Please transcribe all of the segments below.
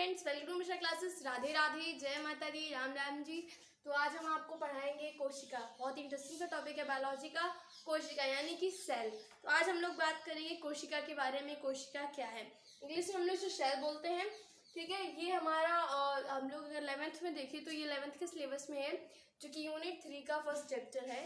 Friends, welcome to Mishra classes. Radhe Radhe, जय माता दी, राम राम जी। तो आज हम आपको पढ़ाएंगे कोशिका। बहुत ही इंटरेस्टिंग सा टॉपिक है बायोलॉजी का, कोशिका यानी कि सेल। तो आज हम लोग बात करेंगे कोशिका के बारे में। कोशिका क्या है, इंग्लिश में हम लोग जो सेल बोलते हैं, ठीक है। ये हमारा हम लोग अगर 11th में देखें तो ये 11th के सिलेबस में है, जो कि यूनिट 3 का फर्स्ट चैप्टर है,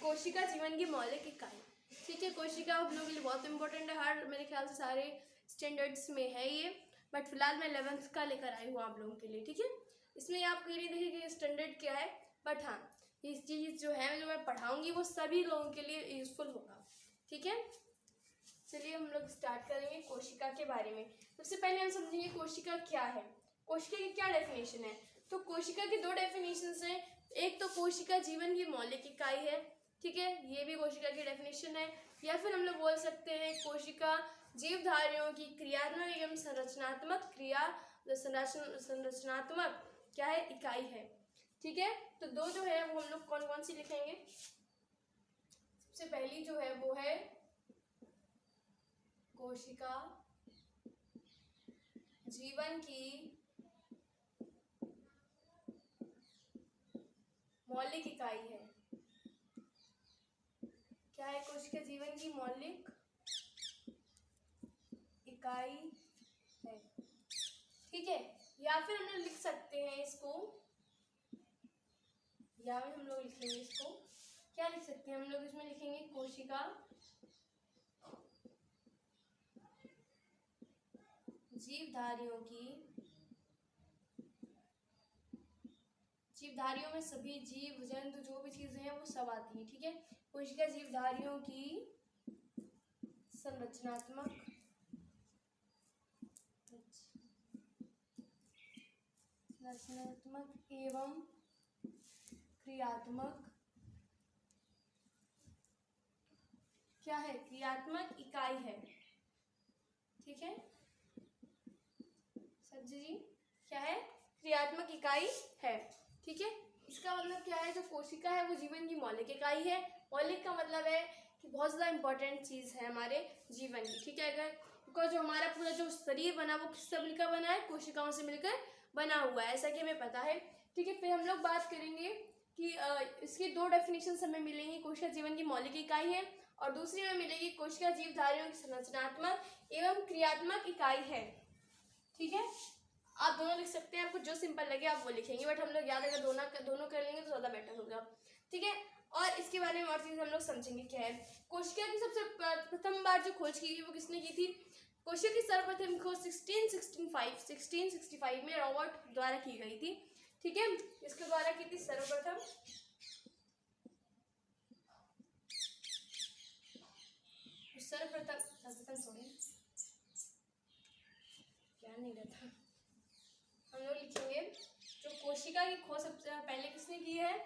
कोशिका जीवन की मौलिक इकाई। ठीक है, कोशिका हम लोगों के लिए बहुत इंपॉर्टेंट है, हर मेरे ख्याल से सारे स्टैंडर्ड्स में है ये, बट फिलहाल मैं 11th का लेकर आई हूँ आप लोगों के लिए। ठीक है, इसमें आप ये नहीं देखिए कि स्टैंडर्ड क्या है, बट हाँ ये चीज़ जो है जो मैं पढ़ाऊँगी वो सभी लोगों के लिए यूजफुल होगा। ठीक है, चलिए हम लोग स्टार्ट करेंगे कोशिका के बारे में। सबसे पहले हम समझेंगे कोशिका क्या है, कोशिका की क्या डेफिनेशन है। तो कोशिका की दो डेफिनेशन हैं। एक तो कोशिका जीवन की मौलिक इकाई है, ठीक है, ये भी कोशिका की डेफिनेशन है। या फिर हम लोग बोल सकते हैं कोशिका जीवधारियों की क्रियात्मक एवं संरचनात्मक क्या है, इकाई है। ठीक है, तो दो जो है वो हम लोग कौन कौन सी लिखेंगे। सबसे पहली जो है वो है कोशिका जीवन की मौलिक इकाई है। क्या है, कोशिका जीवन की मौलिक इकाई है। ठीक है, या फिर हम लोग लिख सकते हैं इसको, या फिर हम लोग लिखेंगे इसको, क्या लिख सकते हैं हम लोग, इसमें लिखेंगे कोशिका जीवधारियों में सभी जीव जंतु जो भी चीजें हैं वो सब आती हैं। ठीक है, कोशिका जीवधारियों की संरचनात्मक एवं क्रियात्मक क्या है, क्रियात्मक इकाई है। ठीक है सब्जी जी, क्या है, क्रियात्मक इकाई है। ठीक है, इसका मतलब क्या है, जो कोशिका है वो जीवन की मौलिक इकाई है। मौलिक का मतलब है कि बहुत ज़्यादा इंपॉर्टेंट चीज़ है हमारे जीवन की। ठीक है, अगर जो हमारा पूरा जो शरीर बना वो किससे मिलकर बना है, कोशिकाओं से मिलकर बना हुआ है, ऐसा कि हमें पता है। ठीक है, फिर हम लोग बात करेंगे कि इसकी दो डेफिनेशन हमें मिलेंगी। कोशिका जीवन की मौलिक इकाई है और दूसरी में मिलेगी कोशिका जीवधारियों की संरचनात्मक एवं क्रियात्मक इकाई है। ठीक है, आप दोनों लिख सकते हैं, आपको जो सिंपल लगे आप वो लिखेंगे, बट हम लोग याद अगर दोनों कर लेंगे तो ज़्यादा बेटर होगा। ठीक है, और इसके बारे में और चीज़ हम लोग समझेंगे क्या है। कोशिका की सबसे प्रथम बार जो खोज की गई वो किसने की थी। कोशिका की सर्वप्रथम खोज 1665 में रॉबर्ट द्वारा की गई थी। ठीक है, इसके द्वारा की थी सर्वप्रथम ध्यान नहीं रहता, हम लोग लिखेंगे जो कोशिका की खोज सबसे पहले किसने की है,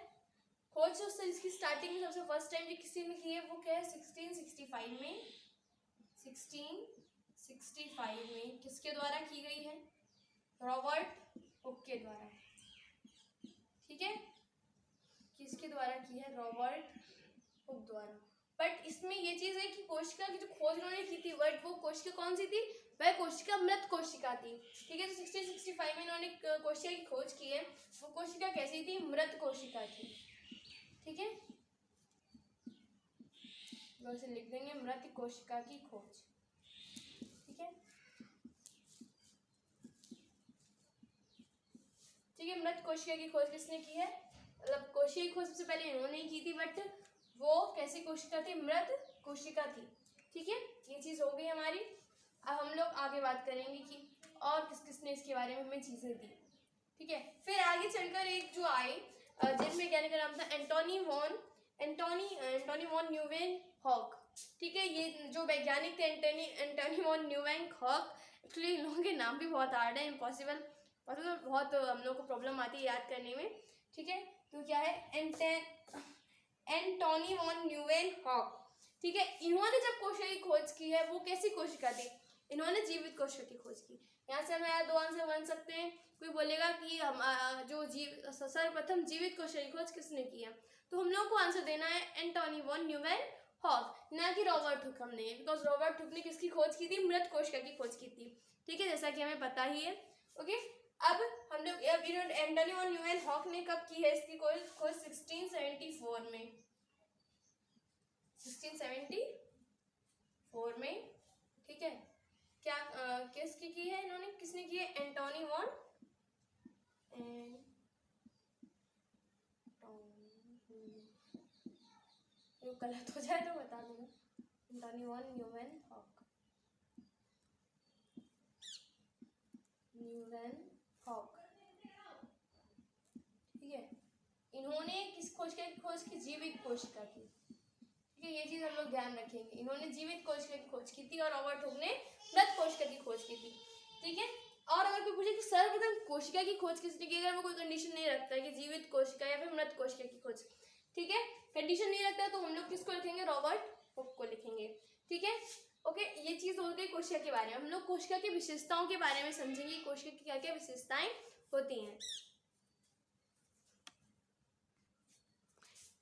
खोज जो इसकी स्टार्टिंग में सबसे फर्स्ट टाइम जो किसी ने की है वो क्या है, 1665 में किसके द्वारा की गई है, रॉबर्ट हुक के द्वारा। ठीक है, किसके द्वारा की है, रॉबर्ट हुक द्वारा। बट इसमें ये चीज है कि कोशिका की जो खोज उन्होंने की थी, बट वो कोशिका कौन सी थी, वह कोशिका मृत कोशिका थी। ठीक है, तो 1665 में इन्होंने कोशिका की खोज की है, वो कोशिका कैसी थी, मृत कोशिका थी। ठीक है, तो लिख देंगे मृत कोशिका की खोज। ठीक है, ठीक है, मृत कोशिका की खोज किसने की है, मतलब कोशिका की खोज सबसे पहले इन्होंने ही की थी, बट वो कैसी कोशिका थी, मृत कोशिका थी। ठीक है, ये चीज हो गई हमारी। अब हम लोग आगे बात करेंगे कि और किस किसने इसके बारे में हमें चीजें दी। ठीक है, फिर आगे चलकर एक जो आए जिनमें का नाम था एंटोनी वॉन न्यूवेनहॉक। ठीक है, ये जो वैज्ञानिक थे एंटोनी वॉन न्यूवेनहॉक, एक्चुअली इन लोगों के नाम भी बहुत हार्ड है, इम्पॉसिबल, मतलब बहुत हम लोग को प्रॉब्लम आती है याद करने में। ठीक है, तो क्या है, एंटोनी वॉन न्यूवेनहॉक। ठीक है, इन्होंने जब कोशिका की खोज की है वो कैसी कोशिका थी, इन्होंने जीवित कोशिका की खोज की। यहाँ से हमें दो आंसर बन सकते हैं। कोई बोलेगा कि हम जो सर्वप्रथम जीवित कोशिका की खोज किसने की है, तो हम लोग को आंसर देना है एंटोनी वॉन न्यूवेनहॉक, ना कि रॉबर्ट हुक। हमने बिकॉज रॉबर्ट हुक ने किसकी खोज की थी, मृत कोशिका की खोज की थी। ठीक है, जैसा कि हमें पता ही है। ओके, अब हम लोग एंटोनी वन ल्यूवेनहॉक ने कब की है इसकी खोज 1674 में, 1674 में, ठीक है। क्या किसकी की है इन्होंने, किसने की है, एंटोनी वन गलत हो जाए तो बता दूंगा, एंटोनी वन ल्यूवेनहॉक, ठीक है। इन्होंने किस खोज की जीवित कोशिका की, ठीक है, ये चीज हम लोग ध्यान रखेंगे। इन्होंने जीवित कोशिका की खोज की थी और रॉबर्ट हुक ने मृत कोशिका की खोज की थी, ठीक है। और अगर कोई पूछे कि सर्वप्रथम कोशिका की खोज किसने की, अगर वो कोई कंडीशन नहीं रखता है कि जीवित कोशिका या फिर मृत कोशिका की खोज, ठीक है, कंडीशन नहीं रखता तो हम लोग किसको लिखेंगे, रॉबर्ट हुक को लिखेंगे, ठीक है। ओके, ये चीज हो गई कोशिका के बारे में। हम लोग कोशिका की विशेषताओं के बारे में समझेंगे, कोशिका की क्या क्या विशेषताएं होती हैं।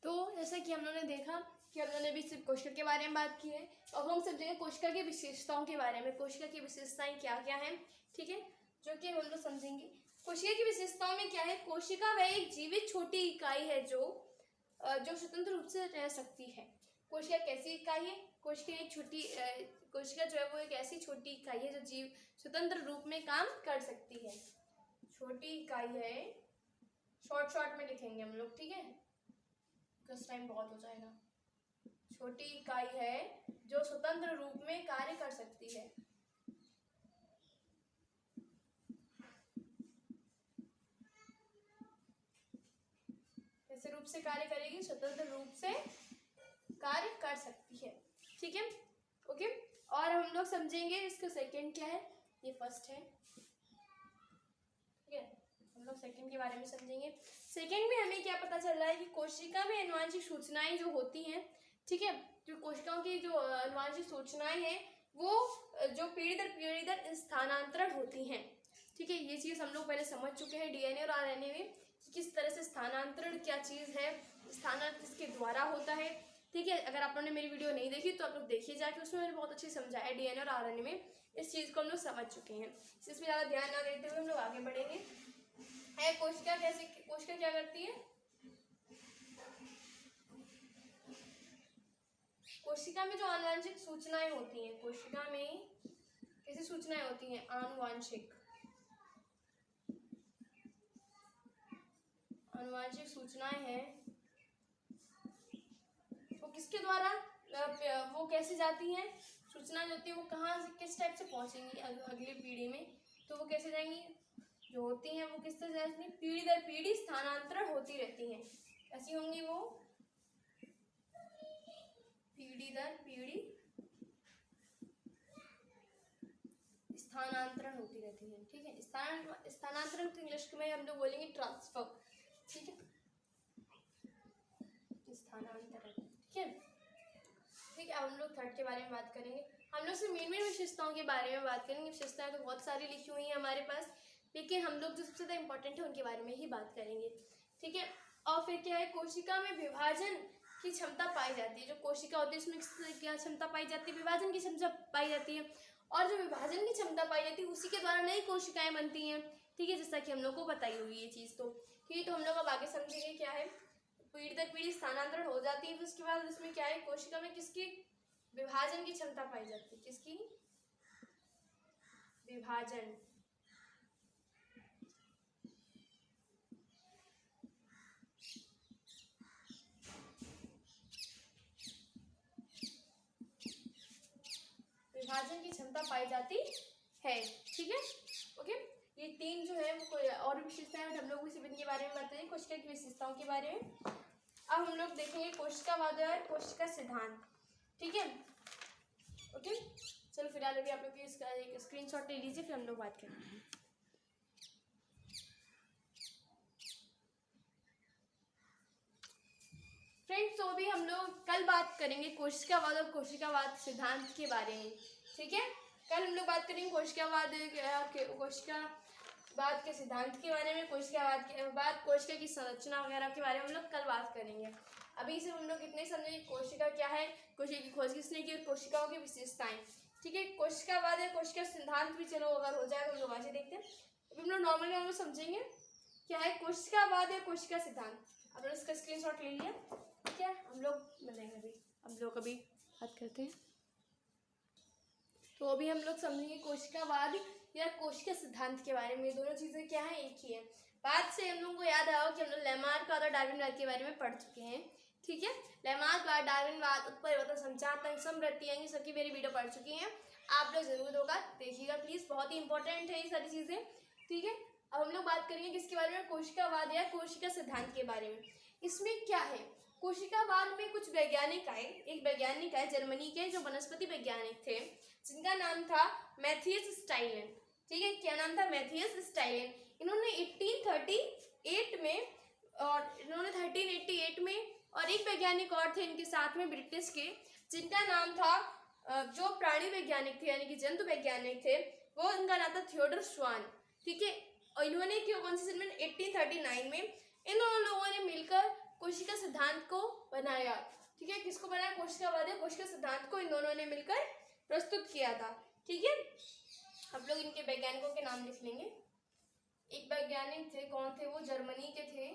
तो जैसा कि हम लोगों ने देखा कि हम लोगों ने भी सिर्फ कोशिका के बारे में बात की है, अब हम समझेंगे कोशिका की विशेषताओं के बारे में, कोशिका की विशेषताएं क्या क्या हैं, ठीक है, जो कि हम लोग समझेंगे। कोशिका की विशेषताओं में क्या है, कोशिका वह एक जीवित छोटी इकाई है जो स्वतंत्र रूप से रह सकती है। कोशिका कैसी इकाई है, कोशिका एक छोटी कोशिका जो है वो एक ऐसी छोटी इकाई है जो स्वतंत्र रूप में काम कर सकती है। छोटी इकाई है, शॉर्ट में लिखेंगे हम लोग, ठीक है, कुछ टाइम बहुत हो जाएगा। छोटी इकाई है जो स्वतंत्र रूप में कार्य कर सकती है। कैसे रूप से कार्य करेगी, स्वतंत्र रूप से कार्य कर सकती है, ठीक है, ओके। और हम लोग समझेंगे इसका सेकंड क्या है, ये फर्स्ट है, ठीक है, हम लोग सेकंड के बारे में समझेंगे। सेकंड में हमें क्या पता चल रहा है कि कोशिका में आनुवंशिक सूचनाएं जो होती हैं, ठीक है, जो कोशिकाओं की जो आनुवंशिक सूचनाएं हैं वो जो पीढ़ी दर स्थानांतरण होती हैं, ठीक है। ये चीज़ हम लोग पहले समझ चुके हैं डीएनए और आरएनए में, किस तरह से स्थानांतरण क्या चीज़ है, स्थानांतरण किसके द्वारा होता है, ठीक है। अगर आप लोगों ने मेरी वीडियो नहीं देखी तो आप लोग देखिए जाके, उसमें मैंने बहुत अच्छे समझाया है डीएनए और आरएनए में, इस चीज़ को हम लोग समझ चुके हैं। इसमें ज़्यादा ध्यान ना देते हुए हम लोग आगे बढ़ेंगे। कोशिका क्या करती है, कोशिका में जो आनुवंशिक सूचनाएं होती हैं, कोशिका में कैसी सूचनाएं होती हैं, आनुवंशिक सूचनाएं हैं, वो किसके द्वारा, वो कैसे जाती हैं, सूचना जो होती है वो कहाँ से किस टाइप से पहुंचेंगी अगली पीढ़ी में, तो वो कैसे जाएंगी, जो होती हैं वो किस तरह जाएंगी, पीढ़ी दर पीढ़ी स्थानांतरण होती रहती हैं। कैसी होंगी वो, पीढ़ी दर पीढ़ी स्थानांतरण होती रहती है, ठीक है। स्थानांतरण तो इंग्लिश में हम लोग बोलेंगे ट्रांसफर, ठीक है, स्थानांतरण, ठीक है, ठीक है। अब हम लोग थर्ड के बारे में बात करेंगे। हम लोग सिर्फ मेन विशेषताओं के बारे में बात करेंगे, विशेषताएं तो बहुत सारी लिखी हुई हैं हमारे पास, लेकिन हम लोग जो सबसे ज़्यादा इंपॉर्टेंट है उनके बारे में ही बात करेंगे, ठीक है। और फिर क्या है, कोशिका में विभाजन की क्षमता पाई जाती है, जो कोशिका होती है उसमें क्या क्षमता पाई जाती है, विभाजन की क्षमता पाई जाती है, और जो विभाजन की क्षमता पाई जाती है उसी के द्वारा नई कोशिकाएं बनती हैं, ठीक है, जैसा कि हम लोग को बताई होगी ये चीज़। तो ठीक है, तो हम लोग अब आगे समझेंगे क्या है, पीढ़ी दर पीढ़ी स्थानांतरण हो जाती है, फिर उसके बाद इसमें क्या है, कोशिका में किसकी विभाजन की क्षमता पाई जाती है, किसकी विभाजन, विभाजन की क्षमता पाई जाती है, ठीक है, ओके। ये तीन जो है वो कोई और विशेषताएं हम लोग इसी के बारे में बताएंगे, कोशिका की विशेषताओं के बारे में। अब हम लोग देखेंगे कोशिकावाद और कोशिका सिद्धांत, ठीक है, ओके। चलो फिलहाल अभी आप लोग इसका एक स्क्रीनशॉट ले लीजिए, फिर हम लोग बात करेंगे। फ्रेंड्स, तो अभी हम लोग कल बात करेंगे कोशिकावाद और कोशिकावाद सिद्धांत के बारे में, ठीक है। कल हम लोग बात करेंगे कोशिकावाद के सिद्धांत के बारे में, कोशिकावाद के बाद कोशिका की संरचना वगैरह के बारे में हम लोग कल बात करेंगे। अभी से हम लोग इतने समझेंगे कोशिका क्या है, कोशिका की खोज किसने की, कोशिकाओं की विशेषताएं, ठीक है। कोशिकावाद या कोशिका सिद्धांत भी चलो अगर हो जाए तो हम लोग आज देखते हैं। अभी हम लोग नॉर्मल समझेंगे क्या है कोशिकावाद या कोशिका सिद्धांत। अब लोग इसका स्क्रीनशॉट ले लिया, ठीक है। हम लोग मिलेंगे अभी, हम लोग अभी बात करते हैं। तो अभी हम लोग समझेंगे कोशिकावाद या कोशिका सिद्धांत के बारे में। दोनों चीज़ें क्या है, एक ही है। बात से हम लोगों को याद आया कि हम लोग लैमार्क और डार्विनवाद के बारे में पढ़ चुके हैं, ठीक है। लैमार्कवाद, डार्विनवाद, उत्परिवर्तन, संचार तंत्र, समवृत्ति, ये सबकी मेरी वीडियो पढ़ चुकी हैं। आप लोग जरूर होगा, देखिएगा प्लीज, बहुत ही इंपॉर्टेंट है ये सारी चीजें, ठीक है। अब हम लोग बात करेंगे किसके बारे में, कोशिकावाद या कोशिका सिद्धांत के बारे में। इसमें क्या है, कोशिकावाद में कुछ वैज्ञानिक आए। एक वैज्ञानिक आए जर्मनी के, जो वनस्पति वैज्ञानिक थे, जिनका नाम था मैथियस स्टाइलन, ठीक है। क्या नाम था, मैथियस स्टाइलन। इन्होंने 1838 में और इन्होंने 1388 में, और एक वैज्ञानिक और थे इनके साथ में ब्रिटिश के, जिनका नाम था, जो प्राणी वैज्ञानिक थे यानी कि जंतु वैज्ञानिक थे, वो इनका नाम था थियोडोर स्वान, ठीक है। और इन्होंने कौन सी सन में, 1839 में इन दोनों लोगों ने मिलकर कोशिका सिद्धांत को बनाया, ठीक है। किसको बनाया, कोशिकावाद या कोशिका सिद्धांत को इन दोनों ने मिलकर प्रस्तुत किया था, ठीक है। हम लोग इनके वैज्ञानिकों के नाम लिख लेंगे। एक वैज्ञानिक थे, कौन थे वो, जर्मनी के थे,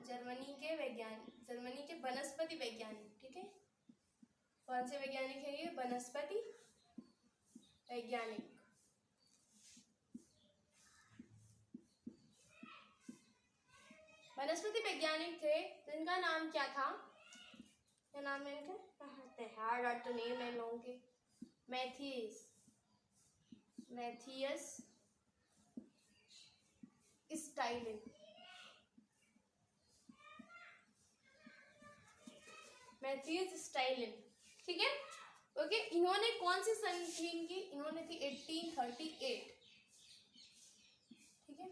जर्मनी के वनस्पति वैज्ञानिक, ठीक है। कौन से वैज्ञानिक है ये, वनस्पति वैज्ञानिक। वनस्पति वैज्ञानिक थे, जिनका नाम क्या था, क्या नाम है इनका, हार्ड तो नेम है लोगों के, मैथियस स्टाइलन, मैथियस स्टाइलन, ठीक है, ओके। इन्होंने कौन सी सन थी इनकी, इन्होंने थी 1838, ठीक है,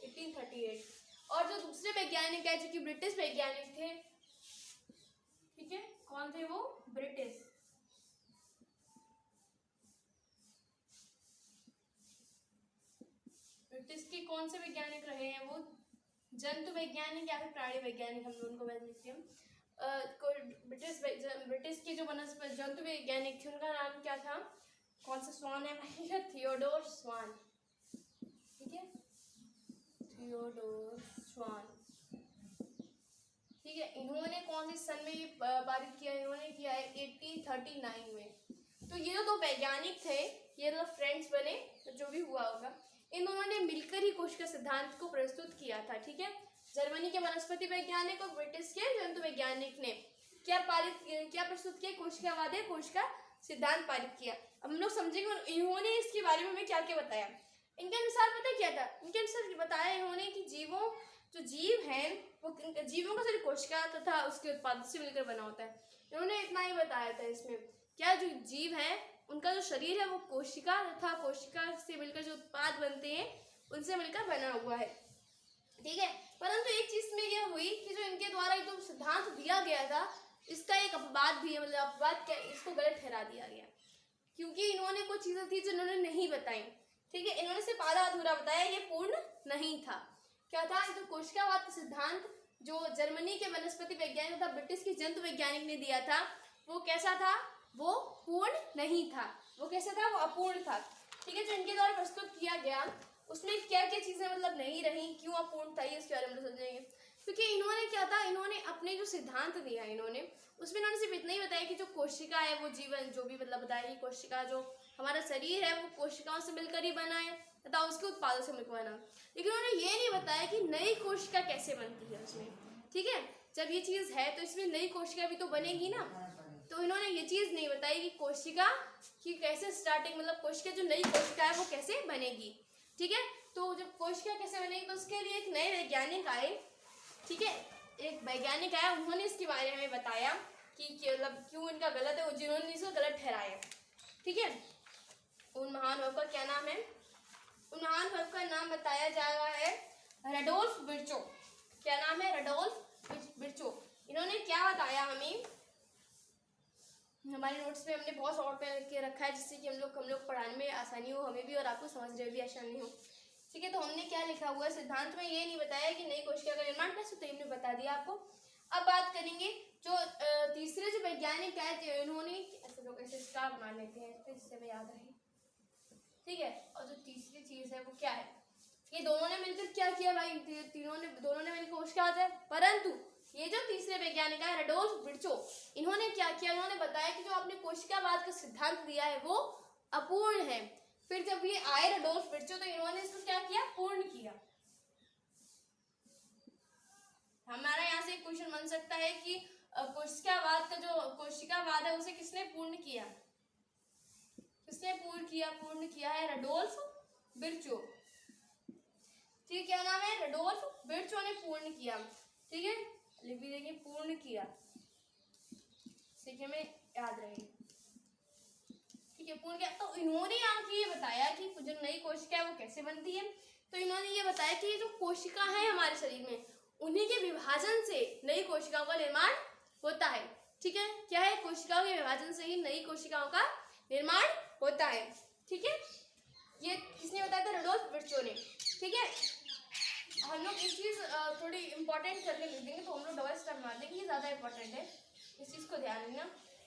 1838। और जो दूसरे वैज्ञानिक है, जो कि ब्रिटिश वैज्ञानिक थे, ठीक है, कौन थे वो, ब्रिटिश के कौन से वैज्ञानिक रहे हैं वो, जंतु वैज्ञानिक या फिर प्राणी वैज्ञानिक, हम लोग उनको लिखते हैं। ब्रिटिश के जो वनस्पति जंतु वैज्ञानिक थे, उनका नाम क्या था, कौन सा स्वान है भाई, थियोडोर स्वान, ठीक है, थियोडोर स्वान, ठीक है। इन्होंने कौन सी सन में ये पारित किया, इन्होंने किया है 1839 में। तो ये जो दो वैज्ञानिक थे, ये लोग फ्रेंड्स बने, तो जो भी हुआ होगा, इन दोनों ने मिलकर ही कोशिका सिद्धांत को प्रस्तुत किया था, ठीक है। जर्मनी के वनस्पति वैज्ञानिक और ब्रिटिश के जंतु वैज्ञानिक ने क्या प्रस्तुत किया, कोशिकावाद या कोशिका सिद्धांत पारित किया। अब हम लोग समझेंगे इन्होंने इसके बारे में हमें क्या क्या बताया। इनके अनुसार पता क्या था, इनके अनुसार बताया इन्होंने कि जो जीव हैं वो जीवों का शरीर कोशिका तथा उसके उत्पाद से मिलकर बना होता है। इन्होंने इतना ही बताया था इसमें, क्या जो जीव है उनका जो शरीर है वो कोशिका तथा कोशिका से मिलकर जो उत्पाद बनते हैं उनसे मिलकर बना हुआ है, ठीक है। परंतु एक चीज में यह हुई कि जो इनके द्वारा जो सिद्धांत दिया गया था, इसका एक अपवाद भी है, मतलब अपवाद क्या, इसको गलत ठहरा दिया गया, क्योंकि इन्होंने कुछ चीजें थी जो इन्होंने नहीं बताई, ठीक है। इन्होंने सिर्फ आधा अधूरा बताया, ये पूर्ण नहीं था। क्या था, जो कोशिकावाद का सिद्धांत जो जर्मनी के वनस्पति वैज्ञानिक तथा ब्रिटिश के जंतु वैज्ञानिक ने दिया था, वो कैसा था, वो पूर्ण नहीं था, वो कैसा था, वो अपूर्ण था, ठीक है। जो इनके द्वारा प्रस्तुत किया गया उसमें क्या क्या चीजें मतलब नहीं रही, क्यों अपूर्ण था, ये इसके बारे में समझेंगे। क्योंकि इन्होंने क्या था, इन्होंने अपने जो सिद्धांत दिया इन्होंने उसमें इन्होंने सिर्फ इतना ही बताया कि जो कोशिका है वो जीवन जो भी मतलब बताया कि कोशिका जो हमारा शरीर है वो कोशिकाओं से मिलकर ही बना है तथा उसके उत्पादों से मिलकर बना, लेकिन उन्होंने ये नहीं बताया कि नई कोशिका कैसे बनती है उसमें, ठीक है। जब ये चीज है तो इसमें नई कोशिका भी तो बनेगी ना, तो इन्होंने ये चीज नहीं बताई कि कोशिका की कैसे स्टार्टिंग, मतलब कोशिका जो नई कोशिका है वो कैसे बनेगी, ठीक है। तो जब कोशिका कैसे बनेगी तो उसके लिए एक नए वैज्ञानिक आए, ठीक है, एक वैज्ञानिक आया, उन्होंने इसके बारे में बताया कि मतलब क्यों इनका गलत है, जिन्होंने इसको गलत ठहराया, ठीक है। उन महान लोगों का क्या नाम है, उन महान लोगों का नाम बताया जा रहा है रडोल्फ विर्चो। क्या नाम है, रडोल्फ विर्चो। इन्होंने क्या बताया हमें, हमारे नोट्स में हमने बहुत शॉर्ट में के रखा है जिससे कि हम लोग पढ़ाने में आसानी हो, हमें भी और आपको समझने में भी आसानी हो, ठीक है। तो हमने क्या लिखा हुआ है, सिद्धांत में ये नहीं बताया कि नई कोशिका का निर्माण कैसे, तो हमने बता दिया आपको। अब बात करेंगे जो तीसरे जो वैज्ञानिक है, इन्होंने ऐसे लोग ऐसे स्टार बना लेते हैं इससे, जिससे हमें याद रहे। ठीक है, और जो तीसरी चीज है वो क्या है, ये दोनों ने मिलकर क्या किया भाई, दोनों ने मिलकर कोशिका है, परंतु ये जो तीसरे वैज्ञानिक है रडोल्फ विर्चो, इन्होंने क्या किया, इन्होंने बताया कि जो आपने कोशिकावाद का सिद्धांत दिया है वो अपूर्ण है। फिर जब ये आए रडोल्फ विर्चो तो इन्होंने इसको क्या किया, पूर्ण किया। हमारा यहाँ से एक क्वेश्चन बन सकता है कि कोशिकावाद का जो कोशिकावाद है उसे किसने पूर्ण किया, किसने पूर्ण किया है, रडोल्फ विर्चो। ठीक, क्या नाम है, रडोल्फ विर्चो ने पूर्ण किया। ठीक है, लिख भी देंगे पूर्ण किया, हमें याद रहे। ठीक है, पूर्ण किया। तो इन्होंने यहाँ की ये बताया कि जो नई कोशिका है वो कैसे बनती है। तो इन्होंने ये बताया कि जो कोशिका है हमारे शरीर में, उन्हीं के विभाजन से नई कोशिकाओं का निर्माण होता है। ठीक है, क्या है, कोशिकाओं के विभाजन से ही नई कोशिकाओं का निर्माण होता है। ठीक है, ये किसने बताया था, रडोल्फ विर्चो ने। ठीक है, हम लोग इस चीज थोड़ी इंपॉर्टेंट करके लिख देंगे, तो हम लोग डबल स्टार मार देंगे, ये ज्यादा इंपॉर्टेंट है, इस चीज को ध्यान देना।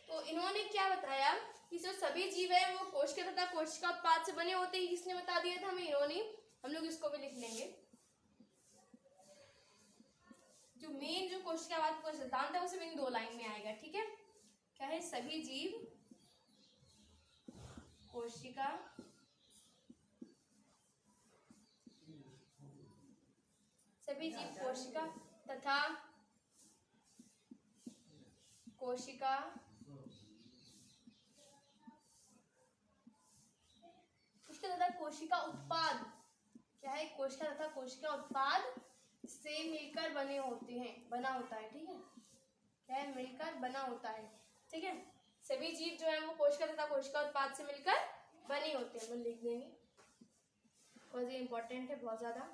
तो इन्होंने क्या बताया कि जो सभी जीव है वो कोशिका तथा कोशिका उत्पाद से बने होते हैं, किसने बता दिया था हमें, इन्होंने। हम लोग इसको भी लिख लेंगे, जो मेन जो कोशिकावाद का सिद्धांत है वो सिर्फ इन 2 लाइन में आएगा। ठीक है, क्या है, सभी जीव कोशिका तथा कोशिका तथा कोशिका उत्पाद, क्या है, कोशिका तथा कोशिका उत्पाद से मिलकर बने होते हैं, बना होता है। ठीक है, क्या है, मिलकर बना होता है। ठीक है, सभी जीव जो है वो कोशिका तथा कोशिका उत्पाद से मिलकर बने होते हैं, हम लिख देंगे, बहुत ही इंपॉर्टेंट है, बहुत ज्यादा।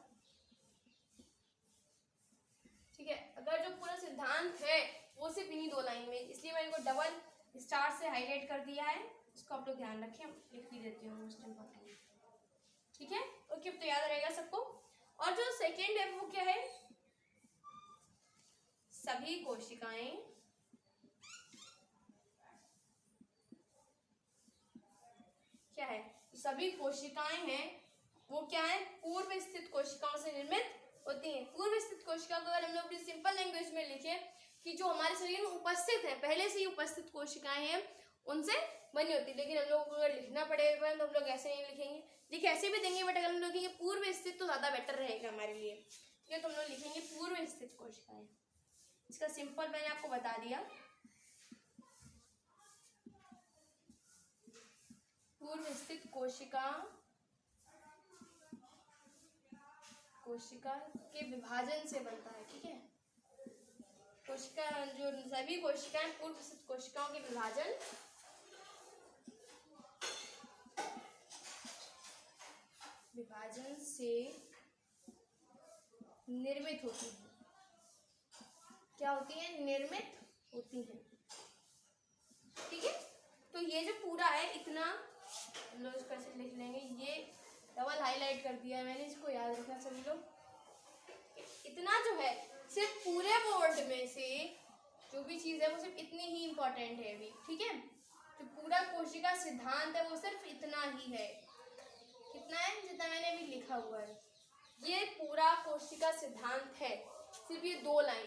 ठीक है, अगर जो पूरा सिद्धांत है वो सिर्फ इन्हीं 2 लाइन में, इसलिए मैंने इनको डबल स्टार से हाईलाइट कर दिया है, इसको आप लोग ध्यान रखें, लिख भी देती हूँ, मोस्ट इम्पोर्टेंट। ठीक है, ओके, तो याद रहेगा सबको। और जो सेकेंड है वो क्या है, सभी कोशिकाएं क्या है, सभी कोशिकाएं हैं वो क्या है, पूर्व स्थित कोशिकाओं से निर्मित होती हैं। पूर्व स्थित कोशिका को अगर हम लोग अपनी सिंपल लैंग्वेज में लिखे कि जो हमारे शरीर में उपस्थित है, पहले से ही उपस्थित कोशिकाएं हैं, उनसे बनी होती है। लेकिन हम लोग को अगर लिखना पड़ेगा तो हम लोग ऐसे नहीं लिखेंगे, लिख ऐसे भी देंगे, बट अगर हम लोग लिखेंगे पूर्व स्थित तो ज्यादा बेटर रहेगा हमारे लिए। ठीक है, तो हम लोग लिखेंगे पूर्व स्थित कोशिकाएं। इसका सिंपल मैंने आपको बता दिया, पूर्व स्थित कोशिका के विभाजन से बनता है। ठीक है, कोशिका जो सभी कोशिकाएं पूर्व स्थित कोशिकाओं के विभाजन से निर्मित होती है। क्या होती है, निर्मित होती है। ठीक है, तो ये जो पूरा है इतना हम लोग इसको ऐसे लिख लेंगे, ये डबल हाईलाइट कर दिया है मैंने, इसको याद रखना सभी लोग। इतना जो है सिर्फ पूरे बोर्ड में से जो भी चीज है वो सिर्फ इतनी ही इंपॉर्टेंट है अभी। ठीक है, जो पूरा कोशिका सिद्धांत है वो सिर्फ इतना ही है, कितना है, जितना मैंने अभी लिखा हुआ है, ये पूरा कोशिका सिद्धांत है, सिर्फ ये 2 लाइन।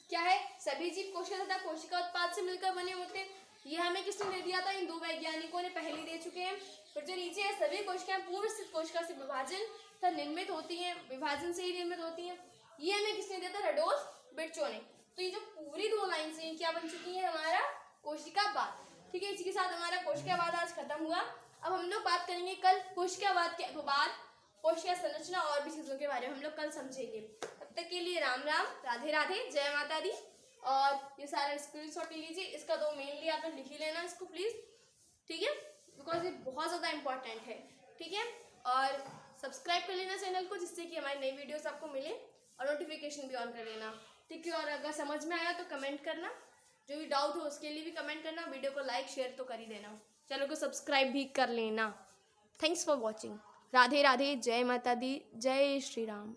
क्या है, सभी जीव कोशिका तथा कोशिका उत्पाद से मिलकर बने होते हैं, ये हमें किसने दे दिया था, इन 2 वैज्ञानिकों ने पहले दे चुके हैं। फिर जो नीचे है, सभी कोशिकाएं पूर्व स्थित कोशिका से विभाजन तथा निर्मित होती हैं, विभाजन से ही निर्मित होती हैं, ये हमें किसने दिया था, रडोल्फ विर्चो ने। तो ये जो पूरी 2 लाइन से क्या बन चुकी है, हमारा कोशिकावाद। ठीक है, इसी के साथ हमारा कोशिकावाद आज खत्म हुआ। अब हम लोग बात करेंगे कल कोशिकावाद के बाद कोशिका संरचना और भी चीजों के बारे में हम लोग कल समझेंगे। तब तक के लिए राम राम, राधे राधे, जय माता दी। और ये सारा स्क्रीनशॉट ले लीजिए, इसका 2 मेनली आप लोग लिख ही लेना इसको प्लीज। ठीक है, बिकॉज ये बहुत ज़्यादा इंपॉर्टेंट है। ठीक है, और सब्सक्राइब कर लेना चैनल को, जिससे कि हमारी नई वीडियोस आपको मिले, और नोटिफिकेशन भी ऑन कर लेना। ठीक है, और अगर समझ में आया तो कमेंट करना, जो भी डाउट हो उसके लिए भी कमेंट करना, वीडियो को लाइक शेयर तो कर ही देना, चैनल को सब्सक्राइब भी कर लेना। Thanks for watching. Radhe Radhe, जय माता दी, जय श्री राम।